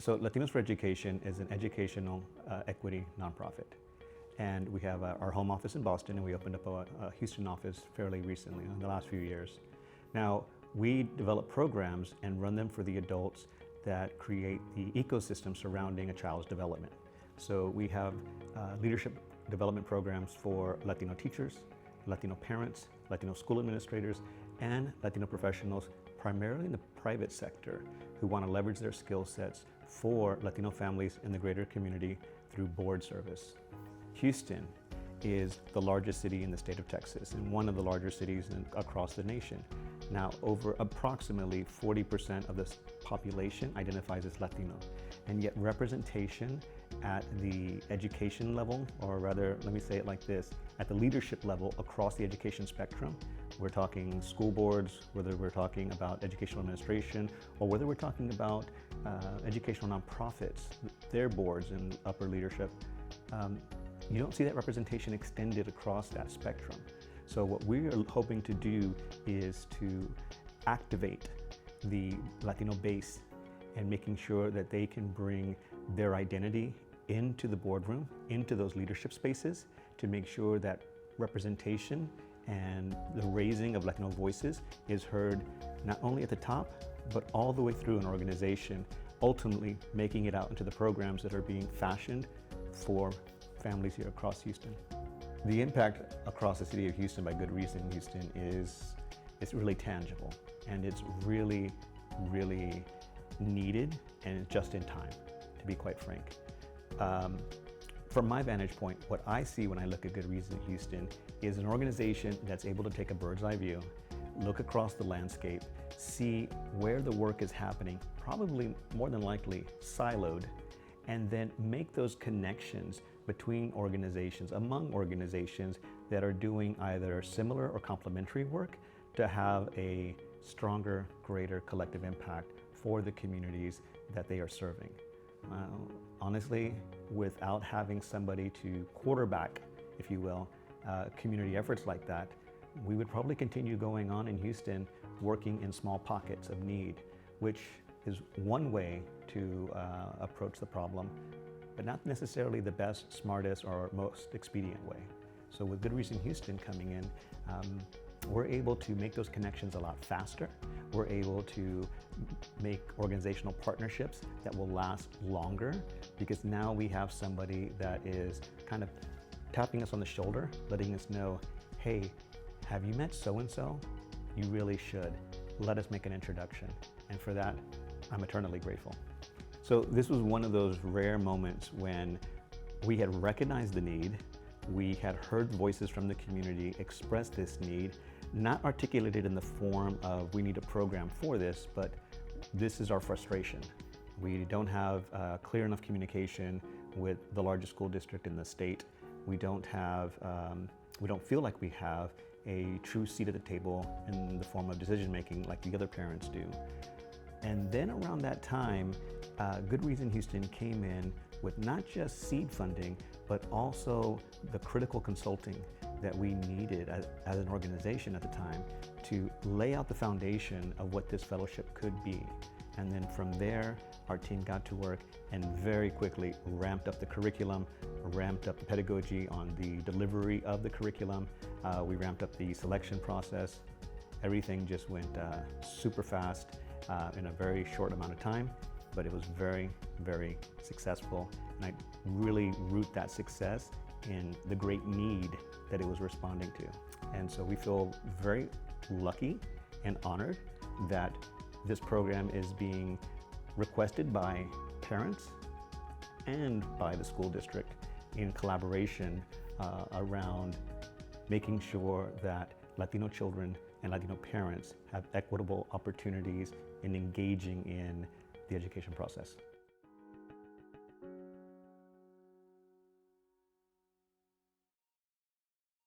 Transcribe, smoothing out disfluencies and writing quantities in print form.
So Latinos for Education is an educational equity nonprofit. And we have our home office in Boston, and we opened up a Houston office fairly recently, in the last few years. Now, we develop programs and run them for the adults that create the ecosystem surrounding a child's development. So we have leadership development programs for Latino teachers, Latino parents, Latino school administrators, and Latino professionals, primarily in the private sector, who want to leverage their skill sets for Latino families in the greater community through board service. Houston is the largest city in the state of Texas and one of the larger cities across the nation. Now, over approximately 40% of this population identifies as Latino, and yet representation at the education level, or rather, let me say it like this, at the leadership level across the education spectrum, we're talking school boards, whether we're talking about educational administration, or whether we're talking about educational nonprofits, their boards and upper leadership, you don't see that representation extended across that spectrum. So what we're hoping to do is to activate the Latino base and making sure that they can bring their identity into the boardroom, into those leadership spaces, to make sure that representation and the raising of Latino voices is heard not only at the top, but all the way through an organization, ultimately making it out into the programs that are being fashioned for families here across Houston. The impact across the city of Houston, by good reason, Houston, it's really tangible, and it's really, really needed, and just in time, to be quite frank. From my vantage point, what I see when I look at Good Reason Houston is an organization that's able to take a bird's eye view, look across the landscape, see where the work is happening, probably more than likely siloed, and then make those connections between organizations, among organizations that are doing either similar or complementary work to have a stronger, greater collective impact for the communities that they are serving. Honestly, without having somebody to quarterback, if you will, community efforts like that, we would probably continue going on in Houston working in small pockets of need, which is one way to approach the problem, but not necessarily the best, smartest, or most expedient way. So with Good Reason Houston coming in, we're able to make those connections a lot faster. We're able to make organizational partnerships that will last longer, because now we have somebody that is kind of tapping us on the shoulder, letting us know, hey, have you met so-and-so? You really should. Let us make an introduction. And for that, I'm eternally grateful. So this was one of those rare moments when we had recognized the need, we had heard voices from the community express this need, not articulated in the form of we need a program for this, but this is our frustration. We don't have clear enough communication with the largest school district in the state. We don't feel like we have a true seat at the table in the form of decision making like the other parents do. And then around that time, Good Reason Houston came in with not just seed funding, but also the critical consulting that we needed as an organization at the time to lay out the foundation of what this fellowship could be. And then from there, our team got to work and very quickly ramped up the curriculum, ramped up the pedagogy on the delivery of the curriculum. We ramped up the selection process. Everything just went super fast in a very short amount of time, but it was very, very successful. And I really root that success in the great need that it was responding to. And so we feel very lucky and honored that this program is being requested by parents and by the school district in collaboration around making sure that Latino children and Latino parents have equitable opportunities in engaging in the education process.